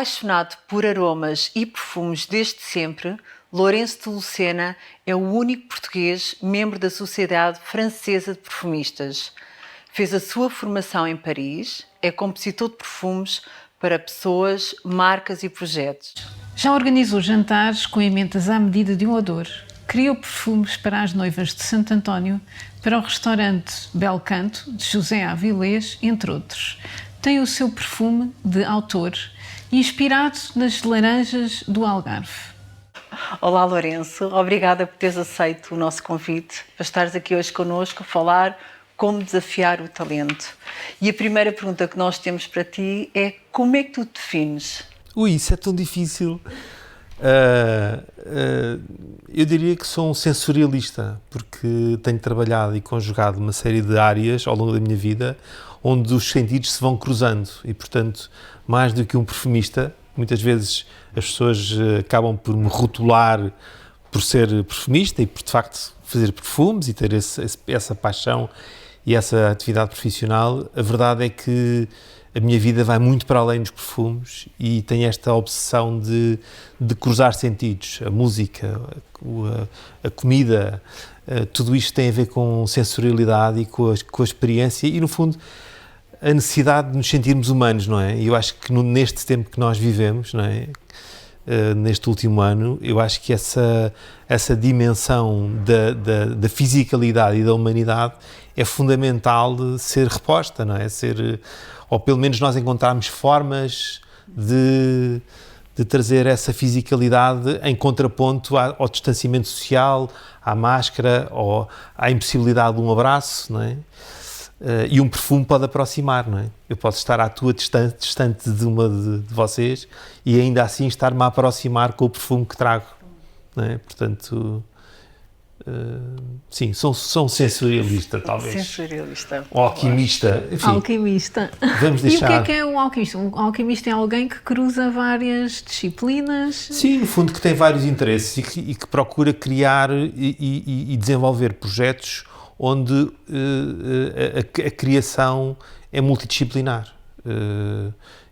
Apaixonado por aromas e perfumes desde sempre, Lourenço de Lucena é o único português membro da Sociedade Francesa de Perfumistas. Fez a sua formação em Paris, é compositor de perfumes para pessoas, marcas e projetos. Já organizou jantares com emendas à medida de um odor. Criou perfumes para as noivas de Santo António, para o restaurante Bel Canto, de José Avilés, entre outros. Tem o seu perfume de autor, inspirado nas laranjas do Algarve. Olá Lourenço, obrigada por teres aceito o nosso convite para estares aqui hoje connosco a falar como desafiar o talento. E a primeira pergunta que nós temos para ti é: como é que tu te defines? Isso é tão difícil. Eu diria que sou um sensorialista, porque tenho trabalhado e conjugado uma série de áreas ao longo da minha vida onde os sentidos se vão cruzando e, portanto, mais do que um perfumista, muitas vezes as pessoas acabam por me rotular por ser perfumista e por, de facto, fazer perfumes e ter essa paixão e essa atividade profissional. A verdade é que a minha vida vai muito para além dos perfumes e tem esta obsessão de cruzar sentidos. A música, a comida, tudo isto tem a ver com sensorialidade e com a experiência e, no fundo, a necessidade de nos sentirmos humanos, não é? E eu acho que neste tempo que nós vivemos, não é? Neste último ano, eu acho que essa dimensão da fisicalidade e da humanidade é fundamental de ser reposta, não é? Ou pelo menos nós encontrarmos formas de trazer essa fisicalidade em contraponto ao distanciamento social, à máscara, ou à impossibilidade de um abraço, não é? E um perfume pode aproximar, não é? Eu posso estar à tua distante de uma de vocês e ainda assim estar-me a aproximar com o perfume que trago, não é? Portanto, sim, sou um sensorialista, talvez. Sensorialista. Um alquimista. Enfim, Alquimista. Vamos deixar... E o que é um alquimista? Um alquimista é alguém que cruza várias disciplinas? Sim, no fundo que tem vários interesses e que procura criar e desenvolver projetos onde a criação é multidisciplinar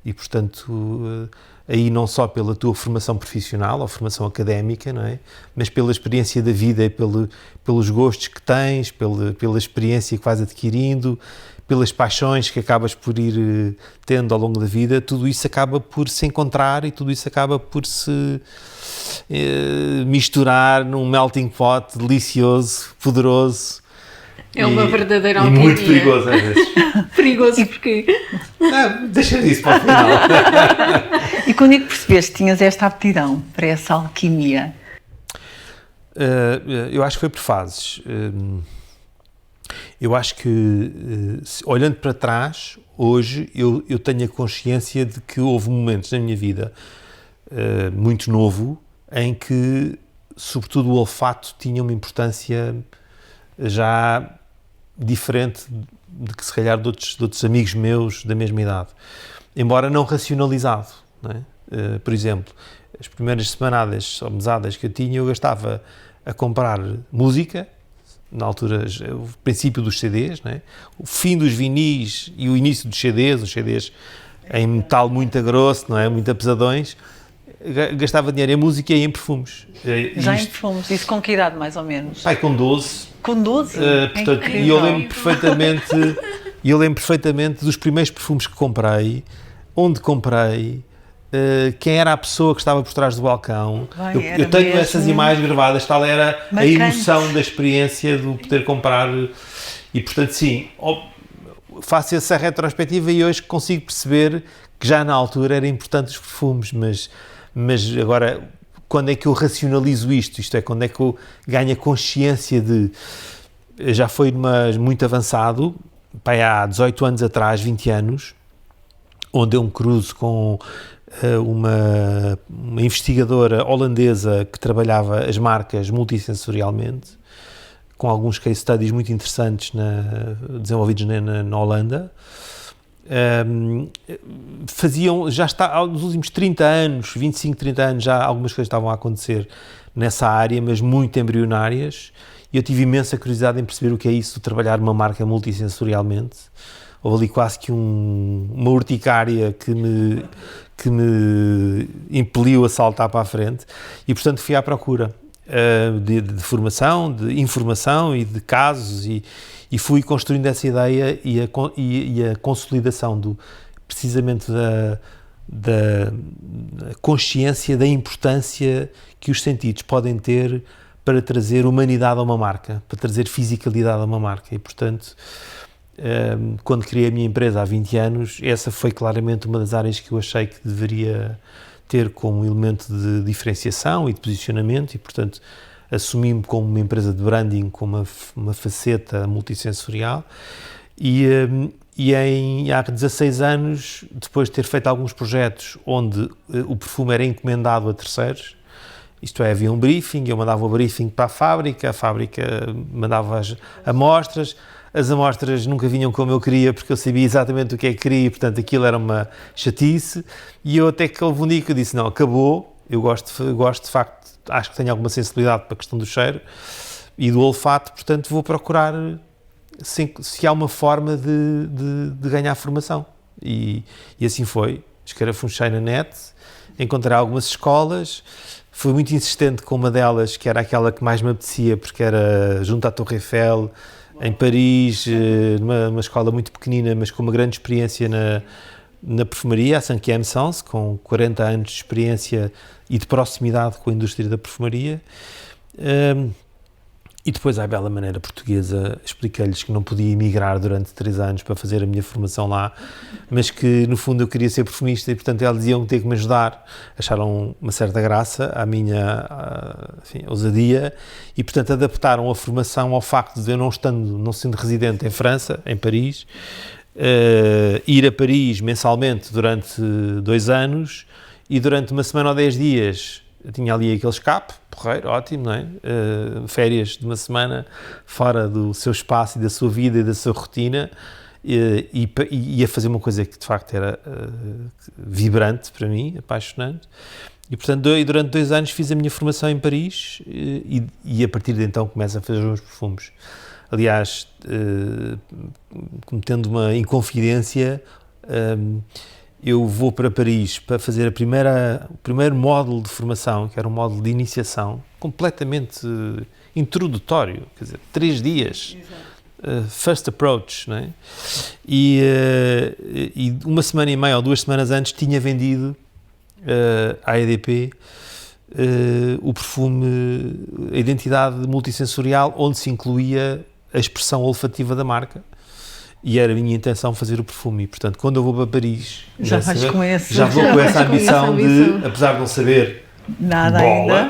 e, portanto, aí não só pela tua formação profissional ou formação académica, não é? Mas pela experiência da vida e pelos gostos que tens, pela experiência que vais adquirindo, pelas paixões que acabas por ir tendo ao longo da vida, tudo isso acaba por se encontrar e tudo isso acaba por se misturar num melting pot delicioso, poderoso. É uma verdadeira alquimia. E muito perigoso às vezes. Perigoso porquê? Deixa isso para o final. E quando é que percebeste que tinhas esta aptidão para essa alquimia? Eu acho que foi por fases. Eu acho que, olhando para trás, hoje, eu tenho a consciência de que houve momentos na minha vida, muito novo, em que, sobretudo, o olfato tinha uma importância já diferente de que, se calhar, de outros amigos meus da mesma idade. Embora não racionalizado, não é? Por exemplo, as primeiras semanadas ou mesadas que eu tinha, eu gastava a comprar música, na altura, o princípio dos CDs, não é? O fim dos vinis e o início dos CDs, os CDs em metal muito grosso, não é? Muito pesadões. Gastava dinheiro em música e em perfumes. Já em perfumes? Isso com que idade, mais ou menos? Pai, com 12. Com 12? Portanto, e eu lembro perfeitamente dos primeiros perfumes que comprei, onde comprei, quem era a pessoa que estava por trás do balcão. Eu tenho essas imagens gravadas, tal era marcante. A emoção da experiência de poder comprar. E, portanto, sim, faço essa retrospectiva e hoje consigo perceber que já na altura era importante os perfumes, mas agora, quando é que eu racionalizo isto é, quando é que eu ganho a consciência de... Já foi muito avançado, há 18 anos atrás, 20 anos, onde eu me cruzo com uma investigadora holandesa que trabalhava as marcas multissensorialmente, com alguns case studies muito interessantes desenvolvidos na Holanda. Já está, nos últimos 30 anos, 25, 30 anos, já algumas coisas estavam a acontecer nessa área, mas muito embrionárias, e eu tive imensa curiosidade em perceber o que é isso de trabalhar uma marca multissensorialmente. Houve ali quase que uma urticária que que me impeliu a saltar para a frente e, portanto, fui à procura de formação, de informação e de casos e fui construindo essa ideia e a consolidação precisamente da consciência da importância que os sentidos podem ter para trazer humanidade a uma marca, para trazer fisicalidade a uma marca e, portanto, quando criei a minha empresa há 20 anos, essa foi claramente uma das áreas que eu achei que deveria ter como elemento de diferenciação e de posicionamento e, portanto, assumi-me como uma empresa de branding com uma faceta multissensorial e há 16 anos, depois de ter feito alguns projetos onde o perfume era encomendado a terceiros, isto é, havia um briefing, eu mandava o briefing para a fábrica mandava as amostras nunca vinham como eu queria, porque eu sabia exatamente o que é que queria, portanto aquilo era uma chatice, e eu até que houve um dia que eu disse, não, acabou, eu gosto de facto, acho que tenho alguma sensibilidade para a questão do cheiro e do olfato, portanto vou procurar se há uma forma de ganhar formação. E assim foi, escarafunchei na net, encontrei algumas escolas, fui muito insistente com uma delas, que era aquela que mais me apetecia, porque era junto à Torre Eiffel, em Paris, numa escola muito pequenina, mas com uma grande experiência na perfumaria, a Cinquième Sens, com 40 anos de experiência e de proximidade com a indústria da perfumaria. E depois, à bela maneira portuguesa, expliquei-lhes que não podia emigrar durante 3 anos para fazer a minha formação lá, mas que, no fundo, eu queria ser perfumista e, portanto, eles iam ter que me ajudar. Acharam uma certa graça à minha ousadia e, portanto, adaptaram a formação ao facto de eu não sendo residente em França, em Paris, ir a Paris mensalmente durante 2 anos e durante uma semana ou 10 dias eu tinha ali aquele escape, porreiro, ótimo, não é? Férias de uma semana fora do seu espaço e da sua vida e da sua rotina e a fazer uma coisa que de facto era vibrante para mim, apaixonante. E portanto durante 2 anos fiz a minha formação em Paris e a partir de então começo a fazer os meus perfumes. Aliás, cometendo uma inconfidência, eu vou para Paris para fazer o primeiro módulo de formação, que era um módulo de iniciação, completamente introdutório, quer dizer, 3 dias, first approach, não é? E 1 semana e meia ou 2 semanas antes tinha vendido à EDP o perfume, a identidade multissensorial, onde se incluía a expressão olfativa da marca. E era a minha intenção fazer o perfume. E, portanto, quando eu vou para Paris, já vou com essa ambição de, apesar de não saber nada bola,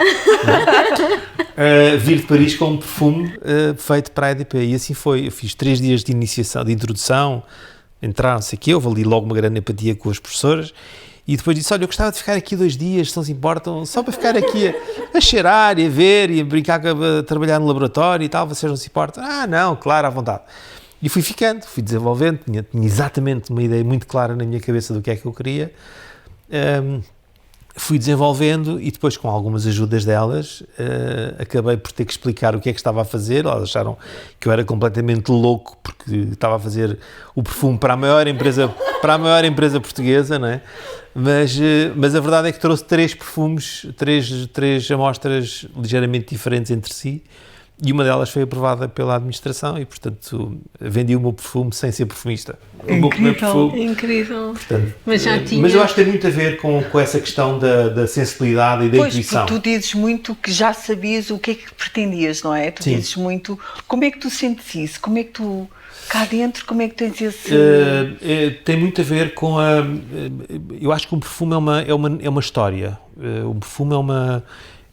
ainda, vir de Paris com um perfume feito para a EDP. E assim foi. Eu fiz 3 dias de iniciação, de introdução, entrar, não sei o quê, houve ali logo uma grande empatia com as professoras. E depois disse, olha, eu gostava de ficar aqui 2 dias, se não se importam, só para ficar aqui a cheirar e a ver e a brincar, a trabalhar no laboratório e tal, vocês não se importam? Ah, não, claro, à vontade. E fui ficando, fui desenvolvendo, tinha exatamente uma ideia muito clara na minha cabeça do que é que eu queria. Fui desenvolvendo e depois, com algumas ajudas delas, acabei por ter que explicar o que é que estava a fazer. Elas acharam que eu era completamente louco porque estava a fazer o perfume para a maior empresa portuguesa, não é? Mas a verdade é que trouxe 3 perfumes, 3 amostras ligeiramente diferentes entre si. E uma delas foi aprovada pela administração e, portanto, vendi o meu perfume sem ser perfumista. O meu primeiro perfume. Incrível. Portanto, mas eu acho que tem muito a ver com essa questão da sensibilidade e da intuição. Pois, tu dizes muito que já sabias o que é que pretendias, não é? Tu Sim. dizes muito... Como é que tu sentes isso? Como é que tu... Cá dentro, como é que tens esse... Tem muito a ver com eu acho que um perfume é uma história. Um perfume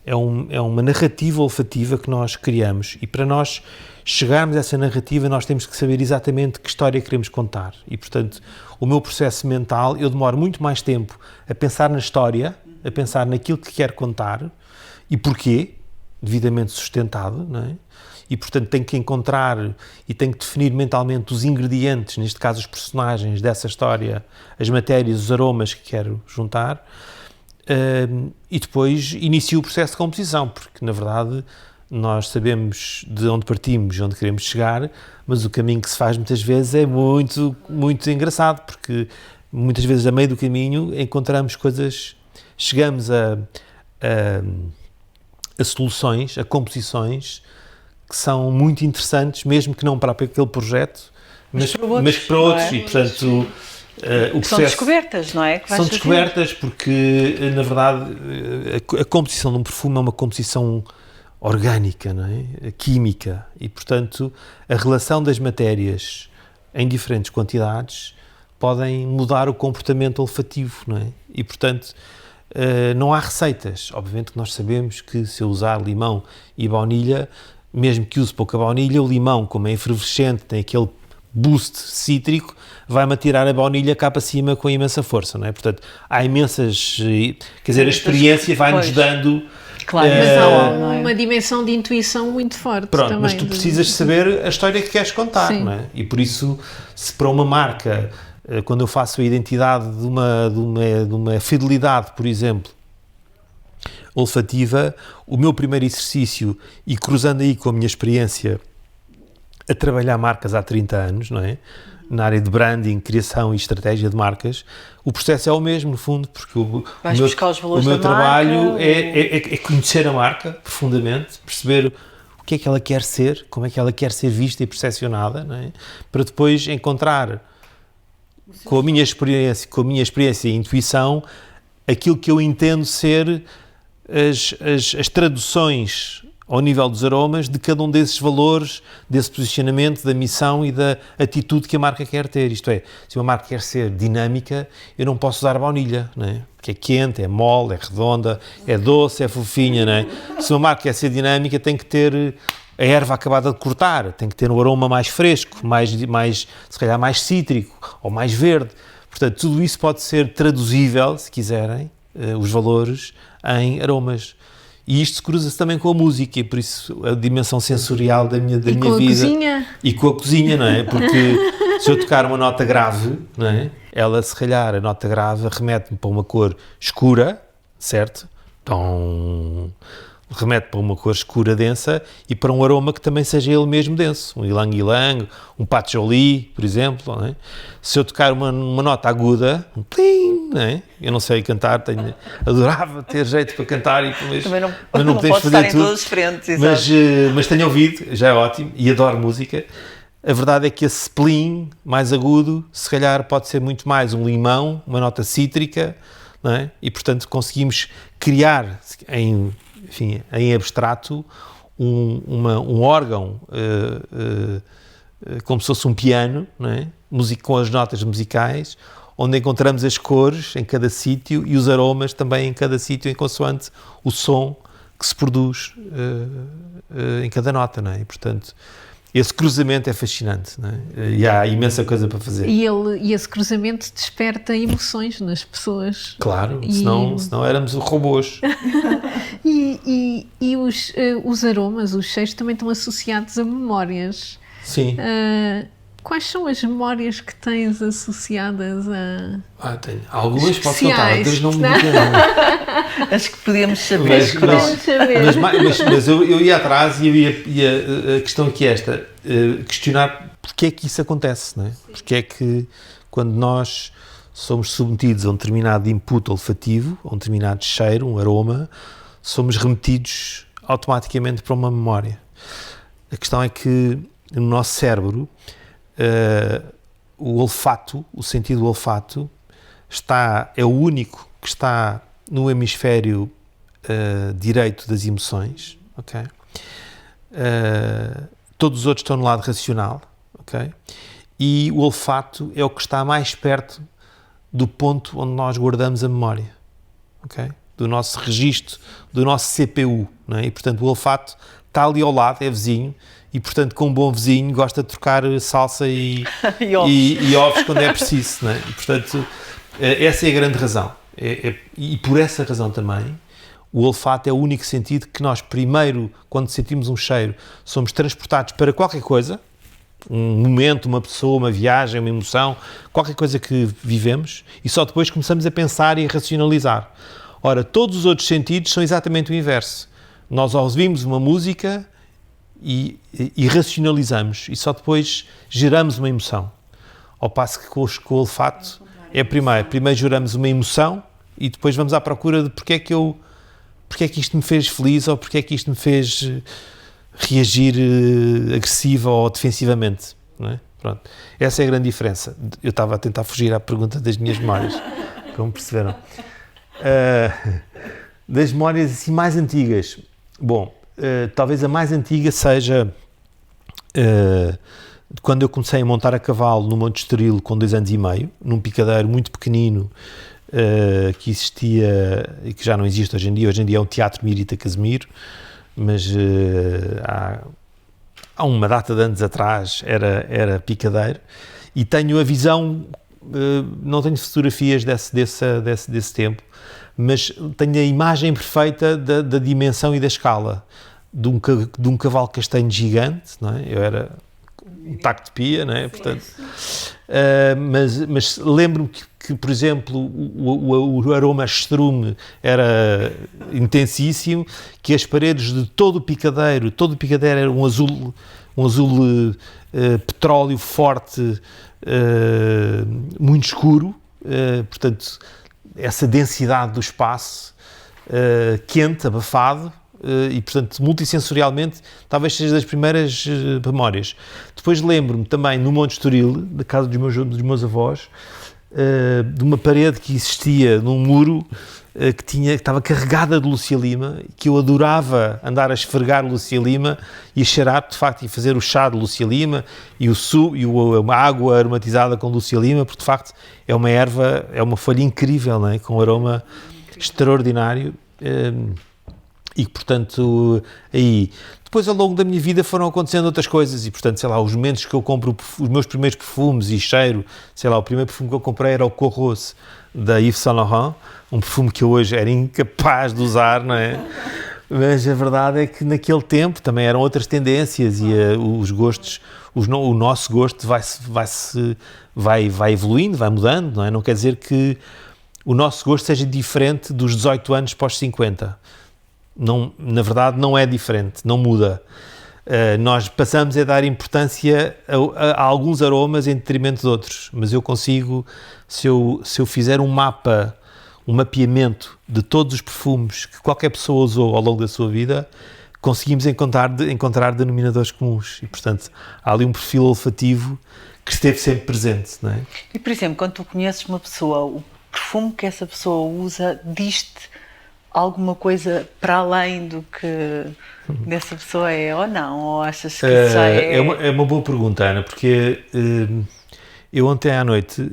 é uma narrativa olfativa que nós criamos e para nós chegarmos a essa narrativa nós temos que saber exatamente que história queremos contar e, portanto, o meu processo mental, eu demoro muito mais tempo a pensar na história, a pensar naquilo que quero contar e porquê, devidamente sustentado, não é? E, portanto, tenho que encontrar e tenho que definir mentalmente os ingredientes, neste caso os personagens dessa história, as matérias, os aromas que quero juntar. E depois inicio o processo de composição, porque na verdade nós sabemos de onde partimos e onde queremos chegar, mas o caminho que se faz muitas vezes é muito, muito engraçado, porque muitas vezes a meio do caminho encontramos coisas, chegamos a soluções, a composições que são muito interessantes, mesmo que não para aquele projeto, mas para outros. E, portanto, o processo... São descobertas, não é? São descobertas porque, na verdade, a composição de um perfume é uma composição orgânica, não é? Química. E, portanto, a relação das matérias em diferentes quantidades podem mudar o comportamento olfativo, não é? E, portanto, não há receitas. Obviamente que nós sabemos que se eu usar limão e baunilha, mesmo que use pouca baunilha, o limão, como é efervescente, tem aquele boost cítrico, vai-me atirar a baunilha cá para cima com imensa força, não é? Portanto, há imensas... Quer dizer, a experiência vai-nos dando... Claro, mas há uma dimensão de intuição muito forte. Pronto, também. Mas tu precisas saber a história que queres contar, não é? E por isso, se para uma marca, quando eu faço a identidade de uma fidelidade, por exemplo, olfativa, o meu primeiro exercício, e cruzando aí com a minha experiência a trabalhar marcas há 30 anos, não é? Na área de branding, criação e estratégia de marcas, o processo é o mesmo, no fundo, porque o meu trabalho é conhecer a marca profundamente, perceber o que é que ela quer ser, como é que ela quer ser vista e percepcionada, não é? Para depois encontrar, com a minha experiência e intuição, aquilo que eu entendo ser as traduções ao nível dos aromas de cada um desses valores, desse posicionamento, da missão e da atitude que a marca quer ter. Isto é, se uma marca quer ser dinâmica, eu não posso usar baunilha, não é? Porque é quente, é mole, é redonda, é doce, é fofinha, não é? Se uma marca quer ser dinâmica, tem que ter a erva acabada de cortar, tem que ter um aroma mais fresco, se calhar mais cítrico ou mais verde. Portanto, tudo isso pode ser traduzível, se quiserem, os valores, em aromas. E isto se cruza-se também com a música, e por isso a dimensão sensorial da minha vida. Cozinha. E com a cozinha, não é? Porque se eu tocar uma nota grave, não é? Ela, se calhar, a nota grave remete-me para uma cor escura, certo? Então, remete para uma cor escura, densa, e para um aroma que também seja ele mesmo denso. Um ylang-ylang, um patchouli, por exemplo, não é? Se eu tocar uma nota aguda, um plim, não é? Eu não sei cantar, adorava ter jeito para cantar, mas não podemos fazer tudo. Frentes, mas tenho ouvido, já é ótimo, e adoro música. A verdade é que esse spleen mais agudo, se calhar pode ser muito mais um limão, uma nota cítrica, não é? E, portanto, conseguimos criar em abstrato um órgão como se fosse um piano, não é? Com as notas musicais, onde encontramos as cores em cada sítio e os aromas também em cada sítio, em consoante o som que se produz em cada nota, não é? E, portanto, esse cruzamento é fascinante, não é? E há imensa coisa para fazer. E esse cruzamento desperta emoções nas pessoas. Claro, senão éramos robôs. E os aromas, os cheiros também estão associados a memórias. Sim. Quais são as memórias que tens associadas a... Tenho. Algumas posso contar, outras não me digam. Acho que podemos saber. Mas eu ia atrás e a questão aqui é esta, questionar porque é que isso acontece, não é? Porque é que quando nós somos submetidos a um determinado input olfativo, a um determinado cheiro, um aroma, somos remetidos automaticamente para uma memória. A questão é que no nosso cérebro o olfato, o sentido do olfato, é o único que está no hemisfério direito das emoções, ok? Todos os outros estão no lado racional, ok? E o olfato é o que está mais perto do ponto onde nós guardamos a memória, ok? Do nosso registro, do nosso CPU, não é? E, portanto, o olfato está ali ao lado, é vizinho, e, portanto, com um bom vizinho, gosta de trocar salsa e ovos quando é preciso, não é? E, portanto, essa é a grande razão. E por essa razão também, o olfato é o único sentido que nós, primeiro, quando sentimos um cheiro, somos transportados para qualquer coisa, um momento, uma pessoa, uma viagem, uma emoção, qualquer coisa que vivemos, e só depois começamos a pensar e a racionalizar. Ora, todos os outros sentidos são exatamente o inverso. Nós ouvimos uma música e racionalizamos, e só depois geramos uma emoção. Ao passo que com o olfato É primeiro juramos uma emoção e depois vamos à procura de porque é que isto me fez feliz ou porque é que isto me fez reagir agressiva ou defensivamente, não é? Pronto. Essa é a grande diferença. Eu estava a tentar fugir à pergunta das minhas memórias, como perceberam. Das memórias assim mais antigas, bom, talvez a mais antiga seja quando eu comecei a montar a cavalo no Monte Estoril com 2 anos e meio, num picadeiro muito pequenino que existia e que já não existe hoje em dia. Hoje em dia é um Teatro Mirita Casemiro, mas há uma data de anos atrás era picadeiro, e tenho a visão, não tenho fotografias desse tempo, mas tenho a imagem perfeita da dimensão e da escala de um cavalo castanho gigante, não é? Eu era um taco de pia, não é? Portanto, mas lembro-me que, por exemplo, o aroma estrume era intensíssimo, que as paredes de todo o picadeiro era um azul petróleo forte, muito escuro, portanto, essa densidade do espaço, quente, abafado, e, portanto, multissensorialmente, talvez seja das primeiras memórias. Depois lembro-me também, no Monte Estoril, da casa dos meus avós, de uma parede que existia num muro que estava carregada de Lúcia Lima, que eu adorava andar a esfregar Lúcia Lima e a cheirar, de facto, e fazer o chá de Lúcia Lima e a água aromatizada com Lúcia Lima, porque, de facto, é uma erva, é uma folha incrível, não é? Com um aroma extraordinário. E, portanto, aí... Depois, ao longo da minha vida, foram acontecendo outras coisas e, portanto, sei lá, os momentos que eu compro os meus primeiros perfumes e cheiro, sei lá, o primeiro perfume que eu comprei era o Corros, da Yves Saint Laurent, um perfume que eu hoje era incapaz de usar, não é? Mas a verdade é que naquele tempo também eram outras tendências e os gostos, o nosso gosto vai evoluindo, vai mudando, não é? Não quer dizer que o nosso gosto seja diferente dos 18 anos pós 50. Não, na verdade, não é diferente, não muda. Nós passamos a dar importância a alguns aromas em detrimento de outros, mas eu consigo, se eu fizer um mapeamento de todos os perfumes que qualquer pessoa usou ao longo da sua vida, conseguimos encontrar denominadores comuns e, portanto, há ali um perfil olfativo que esteve sempre presente, não é? E, por exemplo, quando tu conheces uma pessoa, o perfume que essa pessoa usa diz-te alguma coisa para além do que dessa pessoa é ou não? Ou achas que isso já é... É uma boa pergunta, Ana, porque eu ontem à noite,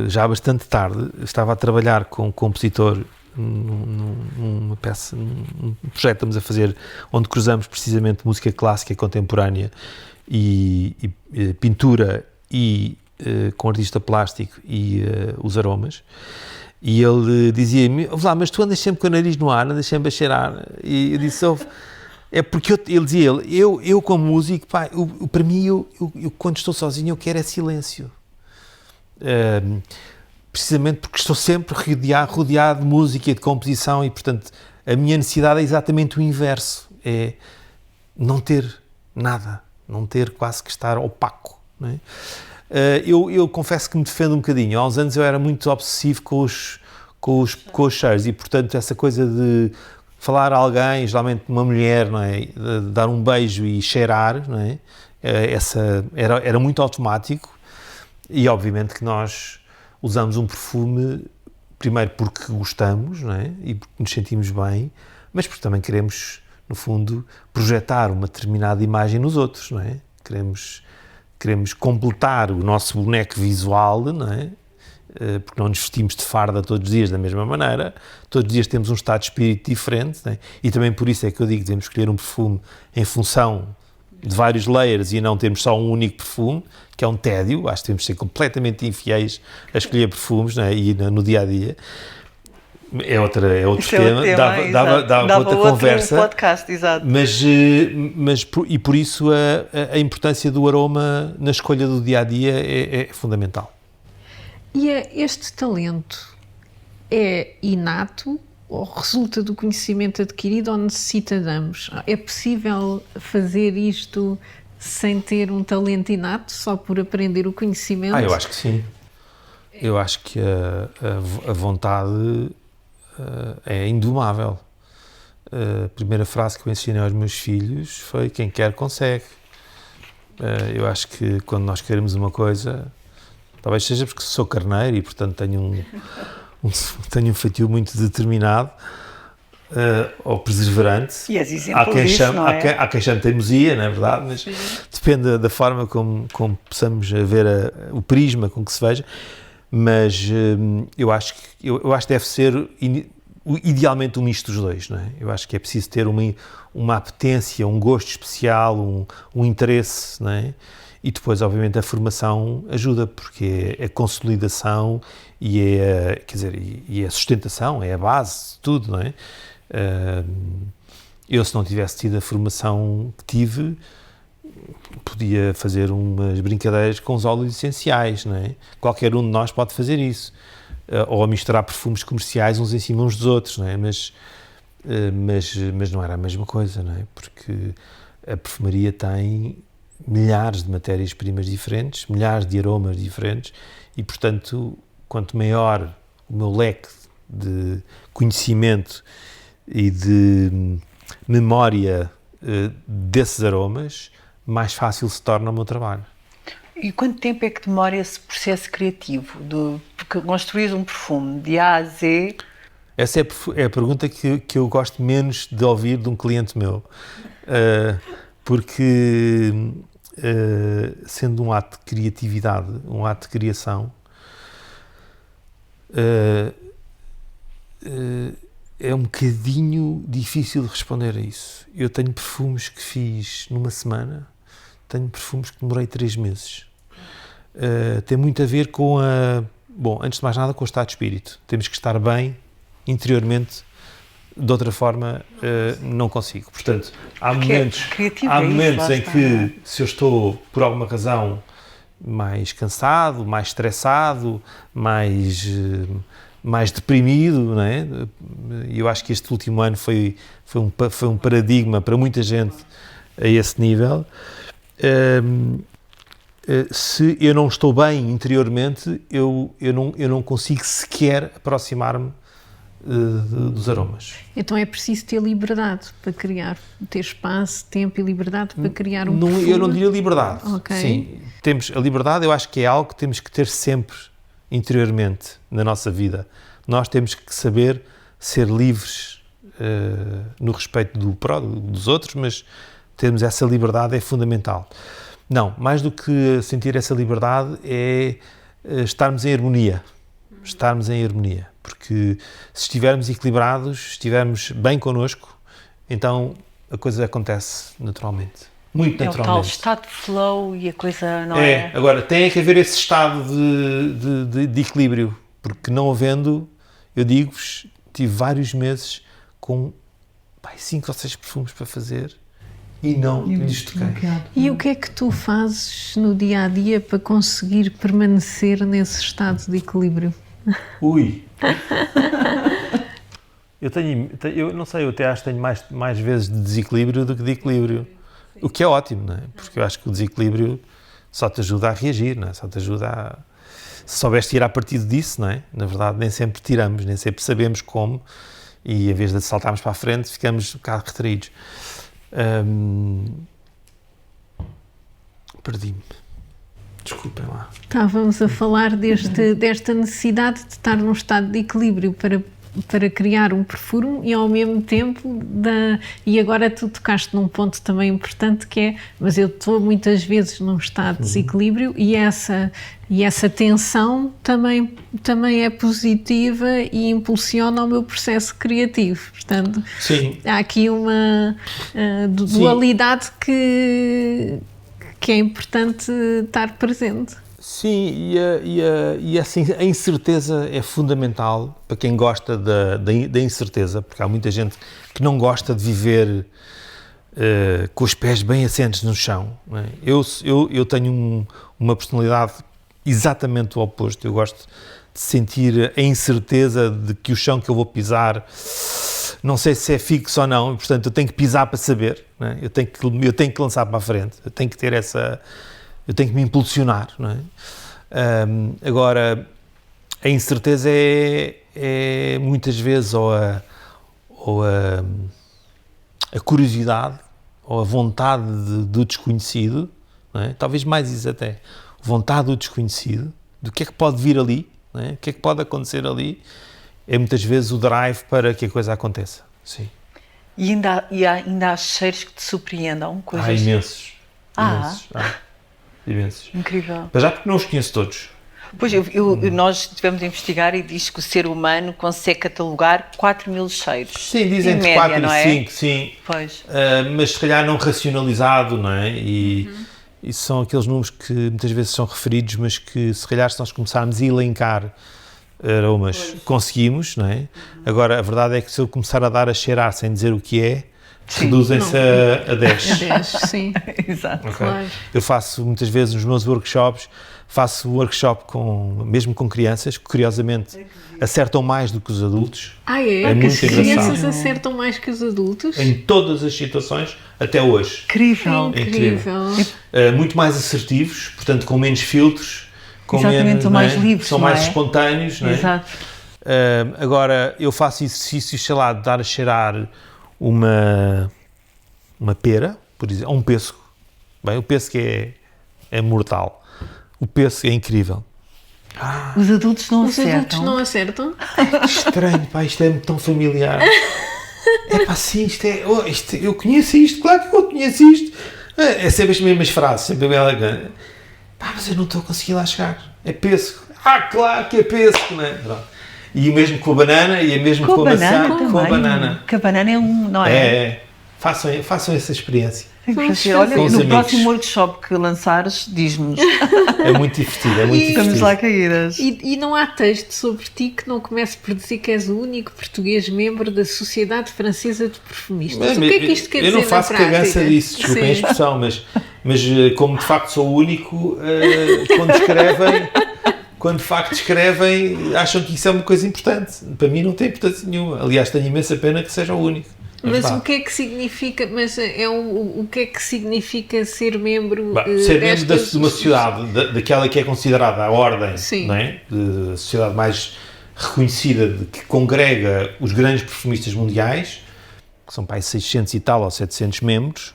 já bastante tarde, estava a trabalhar com um compositor numa peça, num projeto que estamos a fazer, onde cruzamos precisamente música clássica e contemporânea e pintura e com artista plástico e os aromas. E ele dizia-me, mas tu andas sempre com o nariz no ar, andas sempre a cheirar. E eu disse, é porque ele dizia, eu como músico, pá, para mim, eu quando estou sozinho, eu quero é silêncio. Precisamente porque estou sempre rodeado de música e de composição e, portanto, a minha necessidade é exatamente o inverso. É não ter nada, não ter quase que estar opaco, não é? Eu confesso que me defendo um bocadinho. Há uns anos eu era muito obsessivo com os cheiros e, portanto, essa coisa de falar a alguém, geralmente uma mulher, não é? De dar um beijo e cheirar, não é? Era muito automático e, obviamente, que nós usamos um perfume primeiro porque gostamos, não é? E porque nos sentimos bem, mas porque também queremos, no fundo, projetar uma determinada imagem nos outros, não é? Queremos completar o nosso boneco visual, não é? Porque não nos vestimos de farda todos os dias da mesma maneira, todos os dias temos um estado de espírito diferente, não é? E também por isso é que eu digo que devemos escolher um perfume em função de vários layers e não termos só um único perfume, que é um tédio. Acho que devemos ser completamente infiéis a escolher perfumes, não é? E no dia-a-dia. É outro tema, dava outra conversa, podcast, exato. Mas por isso a importância do aroma na escolha do dia-a-dia é fundamental. E este talento é inato ou resulta do conhecimento adquirido ou necessita de ambos? É possível fazer isto sem ter um talento inato, só por aprender o conhecimento? Eu acho que sim. Eu acho que a vontade é indomável. A primeira frase que eu ensinei aos meus filhos foi: quem quer consegue. Eu acho que quando nós queremos uma coisa, talvez seja porque sou carneiro e portanto tenho um feitio muito determinado, ou perseverante. E és exemplo disso, não é? Há quem chame teimosia, não é verdade? Mas depende da forma como possamos ver o prisma com que se veja. Mas eu acho que deve ser idealmente um misto dos dois, não é? Eu acho que é preciso ter uma apetência, um gosto especial, um interesse, não é? E depois, obviamente, a formação ajuda, porque é a consolidação e a sustentação, é a base de tudo, não é? Eu, se não tivesse tido a formação que tive, podia fazer umas brincadeiras com os óleos essenciais, não é? Qualquer um de nós pode fazer isso. Ou a misturar perfumes comerciais uns em cima uns dos outros, não é? Mas não era a mesma coisa, não é? Porque a perfumaria tem milhares de matérias-primas diferentes, milhares de aromas diferentes e, portanto, quanto maior o meu leque de conhecimento e de memória desses aromas, mais fácil se torna o meu trabalho. E quanto tempo é que demora esse processo criativo de construir um perfume de A a Z? Essa é a pergunta que eu gosto menos de ouvir de um cliente meu, porque sendo um ato de criatividade, um ato de criação, é um bocadinho difícil de responder a isso. Eu tenho perfumes que fiz numa semana, tenho perfumes que demorei 3 meses. Tem muito a ver com antes de mais nada, com o estado de espírito. Temos que estar bem interiormente, de outra forma não consigo. Portanto, há momentos em que, se eu estou, por alguma razão, mais cansado, mais estressado, mais deprimido, não é? Eu acho que este último ano foi um paradigma para muita gente a esse nível. Se eu não estou bem interiormente, eu não consigo sequer aproximar-me dos aromas. Então é preciso ter liberdade para criar, ter espaço, tempo e liberdade para criar um perfume? Eu não diria liberdade. Okay. Sim, temos a liberdade, eu acho que é algo que temos que ter sempre interiormente na nossa vida. Nós temos que saber ser livres no respeito dos outros, mas termos essa liberdade é fundamental. Não, mais do que sentir essa liberdade é estarmos em harmonia. Estarmos em harmonia. Porque se estivermos equilibrados, se estivermos bem connosco, então a coisa acontece naturalmente. Muito naturalmente. É o tal estado de flow e a coisa não é... Agora, tem que haver esse estado de equilíbrio. Porque não havendo, eu digo-vos, tive vários meses com 5 ou 6 perfumes para fazer e não lhes toquei. E o que é que tu fazes no dia-a-dia para conseguir permanecer nesse estado de equilíbrio? Ui! Eu não sei, eu até acho que tenho mais vezes de desequilíbrio do que de equilíbrio. O que é ótimo, não é? Porque eu acho que o desequilíbrio só te ajuda a reagir, não é? Só te ajuda a... Se soubeste tirar partido disso, não é? Na verdade, nem sempre tiramos, nem sempre sabemos como, e em vez de saltarmos para a frente, ficamos um bocado retraídos. Perdi-me. Desculpem lá. Estávamos a falar desta necessidade de estar num estado de equilíbrio para criar um perfume e ao mesmo tempo e agora tu tocaste num ponto também importante que é, mas eu estou muitas vezes num estado de desequilíbrio e essa tensão também é positiva e impulsiona o meu processo criativo, portanto sim, há aqui uma dualidade que é importante estar presente. Sim, e assim, a incerteza é fundamental para quem gosta da incerteza, porque há muita gente que não gosta de viver com os pés bem assentes no chão. Não é? Eu tenho uma personalidade exatamente o oposto. Eu gosto de sentir a incerteza de que o chão que eu vou pisar, não sei se é fixo ou não, portanto eu tenho que pisar para saber, não é? Eu tenho que lançar para a frente, eu tenho que ter eu tenho que me impulsionar, não é? Agora, a incerteza é muitas vezes ou a curiosidade ou a vontade do desconhecido, não é? Talvez mais isso até, vontade do desconhecido, do que é que pode vir ali, não é? O que é que pode acontecer ali, é muitas vezes o drive para que a coisa aconteça. Sim. E ainda há cheiros que te surpreendam? Coisas... Há imensos. Imensos. Incrível. Mas já porque não os conheço todos. Pois, nós estivemos a investigar e diz que o ser humano consegue catalogar 4.000 cheiros. Sim, dizem entre 4 e 5, sim. Pois. Mas se calhar não racionalizado, não é? E são aqueles números que muitas vezes são referidos, mas que se calhar se nós começarmos a elencar aromas, conseguimos, não é? Agora, a verdade é que se eu começar a dar a cheirar sem dizer o que é, reduzem-se a 10. A 10, sim. Exato. Okay? Claro. Eu faço muitas vezes nos meus workshops, faço workshop mesmo com crianças, que curiosamente acertam mais do que os adultos. É? É muito As crianças engraçado. acertam mais que os adultos? Em todas as situações, até hoje. Incrível. Incrível. Muito mais assertivos, portanto com menos filtros, com Exatamente, menos, são mais não é? livres, são não mais é? espontâneos. Não é? Exato. Agora, eu faço exercícios, sei lá, de dar a cheirar uma pera, por exemplo, ou um pêssego. Bem, o pêssego é mortal. O pêssego é incrível. Os adultos não Os acertam. adultos não acertam? Estranho, pá, isto é tão familiar. É pá, sim, eu conheço isto, claro que eu conheço isto. É sempre as mesmas frases, sempre bem elegante. Pá, mas eu não estou a conseguir lá chegar. É pêssego. Claro que é pêssego, não é? Pronto. E o mesmo com a banana, e o mesmo com a maçã, com a banana. Porque a banana é não é? É. Façam essa experiência. Olha, Com os no amigos. próximo workshop que lançares, diz-nos. É muito divertido, é muito Estamos divertido. lá caídas. E não há texto sobre ti que não comece por dizer que és o único português membro da Sociedade Francesa de Perfumistas. O que é que isto quer dizer Eu não faço na prática? cagança disso, desculpem a Sim. expressão, mas como de facto sou o único, quando de facto escrevem, acham que isso é uma coisa importante. Para mim não tem importância nenhuma. Aliás, tenho imensa pena que seja o único. Mas o que é que significa, o que é que significa ser membro ser membro destas... de uma sociedade, daquela que é considerada a ordem, Sim. não é? A sociedade mais reconhecida, que congrega os grandes perfumistas mundiais, que são para aí 600 e tal ou 700 membros,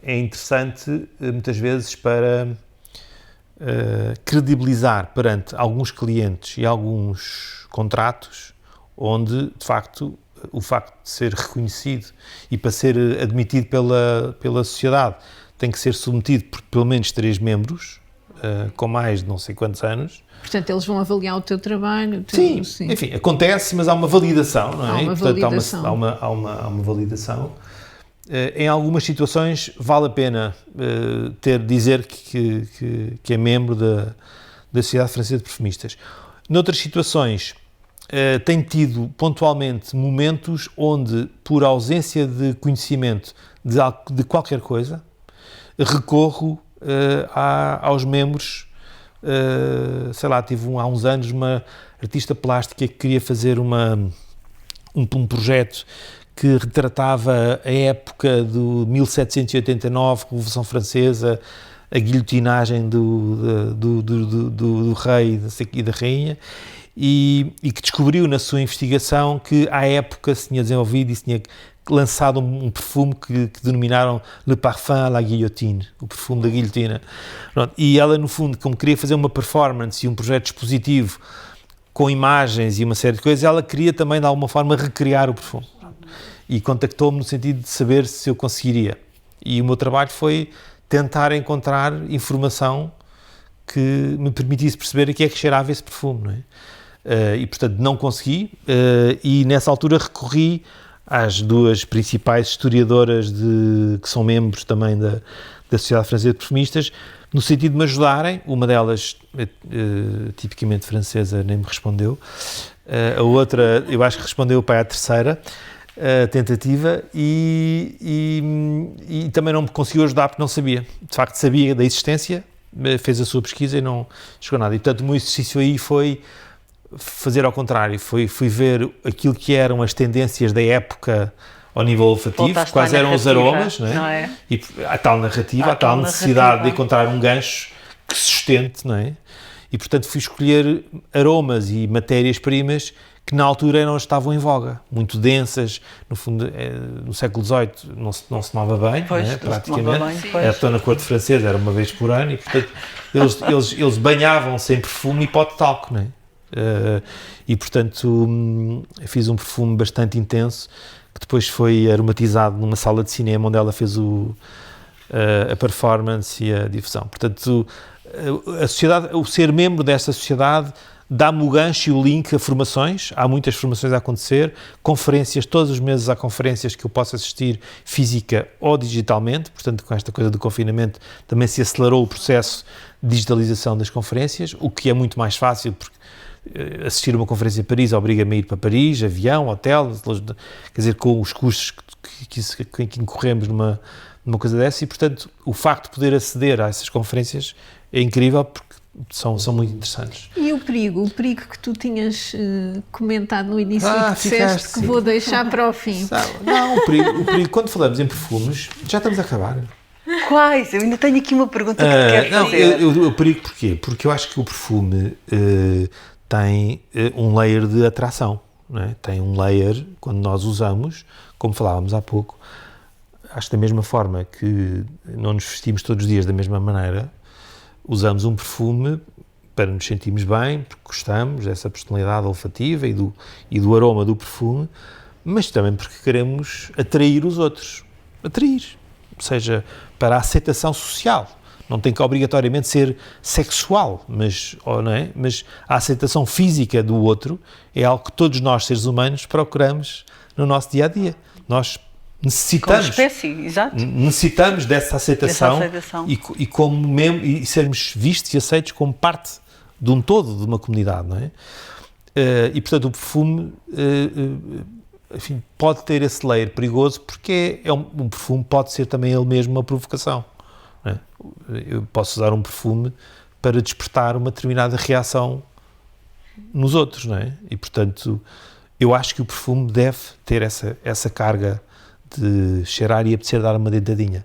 é interessante muitas vezes para credibilizar perante alguns clientes e alguns contratos onde, de facto, o facto de ser reconhecido e para ser admitido pela sociedade tem que ser submetido por pelo menos 3 membros, com mais de não sei quantos anos. Portanto, eles vão avaliar o teu trabalho. Sim, enfim, acontece, mas há uma validação, não é? Há uma validação. Há uma validação. Em algumas situações vale a pena dizer que é membro da Sociedade Francesa de Perfumistas. Noutras situações, tenho tido pontualmente momentos onde, por ausência de conhecimento de qualquer coisa, recorro aos membros. Sei lá, tive há uns anos uma artista plástica que queria fazer um projeto que retratava a época de 1789, Revolução Francesa, a guilhotinagem do rei e da rainha, e que descobriu na sua investigação que à época se tinha desenvolvido e se tinha lançado um perfume que denominaram Le Parfum à la Guillotine, o perfume da guilhotina. Pronto. E ela, no fundo, como queria fazer uma performance e um projeto expositivo com imagens e uma série de coisas, ela queria também, de alguma forma, recriar o perfume. E contactou-me no sentido de saber se eu conseguiria. E o meu trabalho foi tentar encontrar informação que me permitisse perceber a que é que cheirava esse perfume, não é? E, portanto, não consegui. E, nessa altura, recorri às 2 principais historiadoras que são membros também da Sociedade Francesa de Perfumistas, no sentido de me ajudarem. Uma delas, tipicamente francesa, nem me respondeu. A outra, eu acho que respondeu para a terceira tentativa e também não me conseguiu ajudar porque não sabia. De facto, sabia da existência, fez a sua pesquisa e não chegou a nada. E, portanto, o meu exercício aí foi fazer ao contrário, fui ver aquilo que eram as tendências da época ao nível olfativo, quais eram os aromas, não é? E a tal narrativa, a tal necessidade de encontrar um gancho que sustente, não é? E, portanto, fui escolher aromas e matérias-primas que na altura não estavam em voga, muito densas, no fundo, no século XVIII não se tomava banho, Pois, né, praticamente, pois. era na corte francesa, era uma vez por ano, e portanto eles banhavam-se em perfume e pó de talco, né? E portanto fiz um perfume bastante intenso, que depois foi aromatizado numa sala de cinema, onde ela fez a performance e a difusão. Portanto, a sociedade, o ser membro dessa sociedade dá-me o gancho e o link a formações, há muitas formações a acontecer, conferências, todos os meses há conferências que eu posso assistir física ou digitalmente, portanto com esta coisa do confinamento também se acelerou o processo de digitalização das conferências, o que é muito mais fácil, porque assistir a uma conferência em Paris obriga-me a ir para Paris, avião, hotel, quer dizer, com os custos que incorremos numa coisa dessa, e portanto o facto de poder aceder a essas conferências é incrível, porque são muito interessantes. E o perigo que tu tinhas comentado no início e que disseste ficaste, que sim. vou deixar para o fim. Não, o perigo, quando falamos em perfumes, já estamos a acabar. Quais? Eu ainda tenho aqui uma pergunta que te quero fazer. O perigo porquê? Porque eu acho que o perfume tem um layer de atração, não é? Tem um layer, quando nós usamos, como falávamos há pouco, acho que da mesma forma que não nos vestimos todos os dias da mesma maneira, usamos um perfume para nos sentirmos bem, porque gostamos dessa personalidade olfativa e do aroma do perfume, mas também porque queremos atrair os outros. Atrair, ou seja, para a aceitação social. Não tem que obrigatoriamente ser sexual, mas a aceitação física do outro é algo que todos nós, seres humanos, procuramos no nosso dia-a-dia. Nós necessitamos, como espécie, exato. Necessitamos dessa aceitação, e como e sermos vistos e aceitos como parte de um todo, de uma comunidade, não é? E portanto o perfume, enfim, pode ter esse layer perigoso, porque um perfume pode ser também ele mesmo uma provocação, não é? Eu posso usar um perfume para despertar uma determinada reação nos outros, não é? E portanto eu acho que o perfume deve ter essa carga de cheirar e apetecer dar uma dentadinha.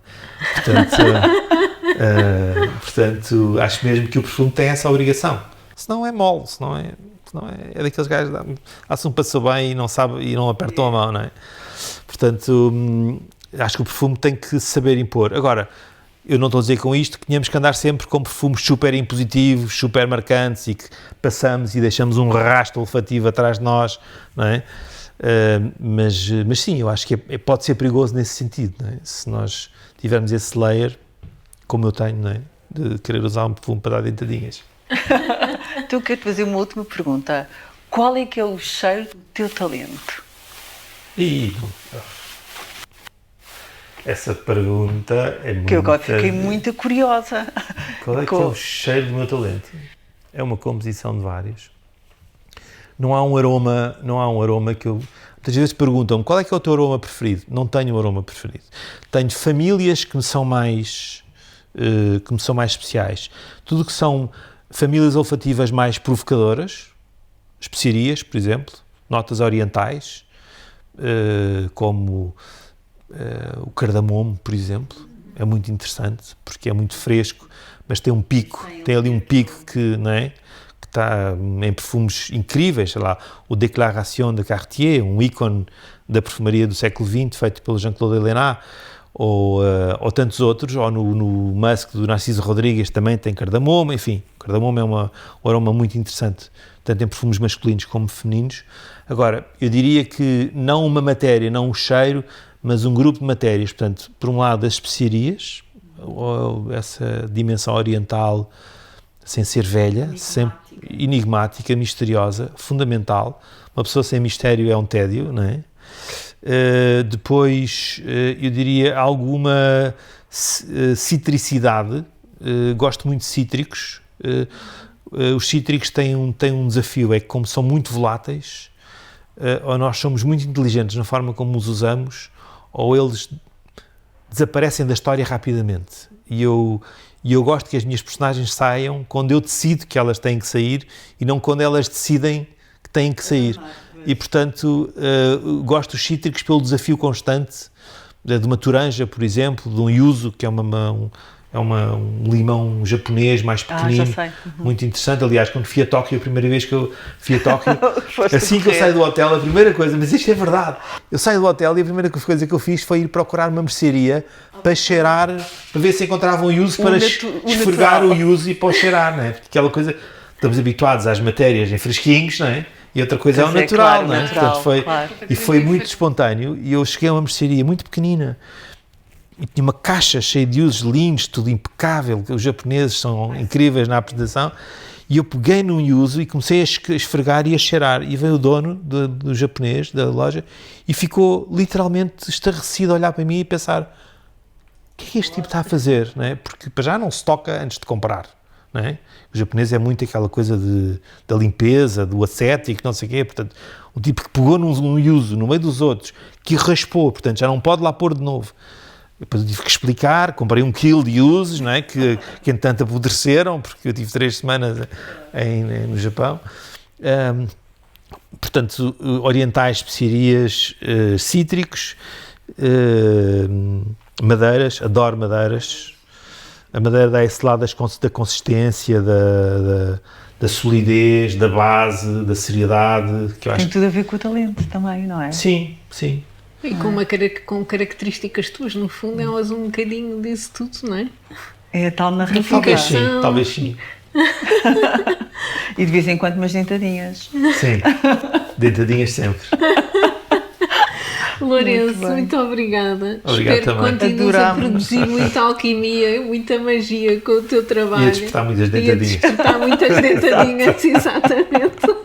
Portanto, acho mesmo que o perfume tem essa obrigação. Senão é mole, senão é daqueles gajos que dá-se um passo bem e não sabe e não apertam a mão, não é? Portanto, acho que o perfume tem que saber impor. Agora, eu não estou a dizer com isto que tínhamos que andar sempre com perfumes super impositivos, super marcantes e que passamos e deixamos um rastro olfativo atrás de nós, não é? Mas sim, eu acho que pode ser perigoso nesse sentido, não é? Se nós tivermos esse layer, como eu tenho, não é? De querer usar um perfume para dar dentadinhas. Então eu quero-te fazer uma última pergunta. Qual é que é o cheiro do teu talento? Essa pergunta é muito... Que eu agora fiquei muito curiosa. Qual é que é o cheiro do meu talento? É uma composição de vários. Não há um aroma que eu... Muitas vezes perguntam-me, qual é que é o teu aroma preferido? Não tenho um aroma preferido. Tenho famílias que me são mais especiais. Tudo que são famílias olfativas mais provocadoras, especiarias, por exemplo, notas orientais, como o cardamomo, por exemplo, é muito interessante, porque é muito fresco, mas tem um pico, tem ali um pico que, não é? Está em perfumes incríveis, sei lá, o Déclaration de Cartier, um ícone da perfumaria do século XX, feito pelo Jean-Claude Ellena, ou tantos outros, ou no Musk do Narciso Rodrigues também tem cardamomo, enfim, o cardamomo é um aroma muito interessante, tanto em perfumes masculinos como femininos. Agora, eu diria que não uma matéria, não um cheiro, mas um grupo de matérias, portanto, por um lado as especiarias, ou essa dimensão oriental, sem ser velha, sempre enigmática, misteriosa, fundamental. Uma pessoa sem mistério é um tédio, não é? Depois, eu diria alguma citricidade. Gosto muito de cítricos. Os cítricos têm um desafio, é que como são muito voláteis, ou nós somos muito inteligentes na forma como os usamos, ou eles desaparecem da história rapidamente. E eu gosto que as minhas personagens saiam quando eu decido que elas têm que sair e não quando elas decidem que têm que sair. E, portanto, gosto dos cítricos pelo desafio constante de uma toranja, por exemplo, de um yuzu, que é É um limão japonês mais pequenino, já sei. muito interessante. Aliás, quando fui a Tóquio, a primeira vez que eu fui a Tóquio, assim que eu correr. saio do hotel, a primeira coisa, mas isto é verdade, eu saio do hotel e a primeira coisa que eu fiz foi ir procurar uma mercearia para cheirar, para ver se encontrava um yuzu para esfregar o yuzu e para o cheirar, não é? Porque aquela coisa, estamos habituados às matérias em fresquinhos, não é? E outra coisa é o natural, claro, não é? natural, Portanto, claro. E foi muito espontâneo e eu cheguei a uma mercearia muito pequenina e tinha uma caixa cheia de usos lindos, tudo impecável, os japoneses são incríveis na apresentação, e eu peguei num yuzu e comecei a esfregar e a cheirar, e veio o dono do japonês, da loja, e ficou literalmente estarrecido a olhar para mim e pensar, o que é que este tipo está a fazer? Não é? Porque para já não se toca antes de comprar. Não é? O japonês é muito aquela coisa da limpeza, do ascético, não sei o quê, portanto, um tipo que pegou num yuzu no meio dos outros, que raspou, portanto, já não pode lá pôr de novo. Depois eu tive que explicar, comprei 1 quilo de yuzos, não é? que entretanto apodreceram, porque eu tive 3 semanas no Japão. Portanto, orientais, especiarias, cítricos, madeiras, adoro madeiras. A madeira dá esse lado da consistência, da solidez, da base, da seriedade. Que eu acho Tem tudo a ver com o talento também, não é? Sim, sim. E com características tuas, no fundo, elas um bocadinho disso tudo, não é? É a tal narrativa. Talvez sim. E de vez em quando umas dentadinhas. Sim, dentadinhas sempre. Lourenço, muito obrigada. Obrigado Espero também. que continues a produzir muita alquimia, muita magia com o teu trabalho. E a despertar muitas dentadinhas. E a despertar muitas dentadinhas, exatamente.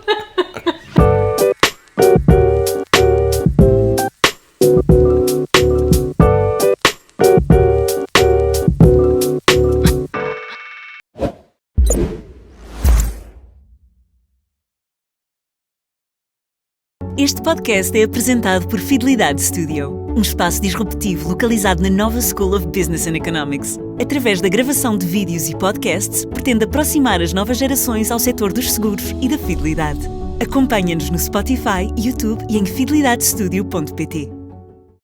Este podcast é apresentado por Fidelidade Studio, um espaço disruptivo localizado na Nova School of Business and Economics. Através da gravação de vídeos e podcasts, pretende aproximar as novas gerações ao setor dos seguros e da fidelidade. Acompanha-nos no Spotify, YouTube e em fidelidadestudio.pt.